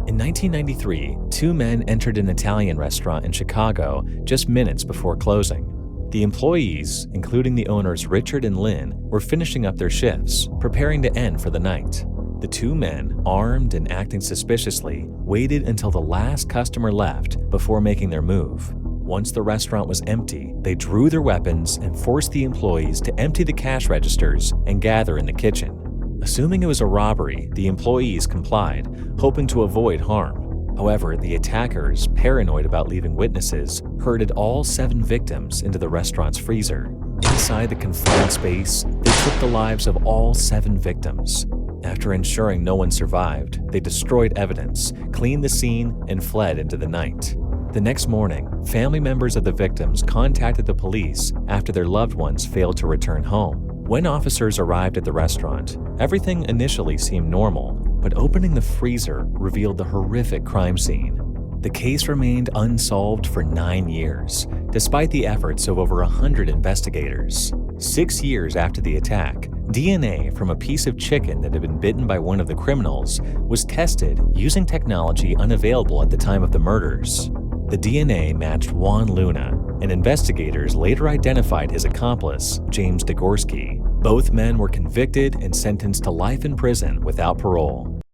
In 1993, two men entered an Italian restaurant in Chicago just minutes before closing. The employees, including the owners Richard and Lynn, were finishing up their shifts, preparing to end for the night. The two men, armed and acting suspiciously, waited until the last customer left before making their move. Once the restaurant was empty, they drew their weapons and forced the employees to empty the cash registers and gather in the kitchen. Assuming it was a robbery, the employees complied, hoping to avoid harm. However, the attackers, paranoid about leaving witnesses, herded all 7 victims into the restaurant's freezer. Inside the confined space, they took the lives of all 7 victims. After ensuring no one survived, they destroyed evidence, cleaned the scene, and fled into the night. The next morning, family members of the victims contacted the police after their loved ones failed to return home. When officers arrived at the restaurant, everything initially seemed normal, but opening the freezer revealed the horrific crime scene. The case remained unsolved for 9 years, despite the efforts of over 100 investigators. 6 years after the attack, DNA from a piece of chicken that had been bitten by one of the criminals was tested using technology unavailable at the time of the murders. The DNA matched Juan Luna, and investigators later identified his accomplice, James Degorski. Both men were convicted and sentenced to life in prison without parole.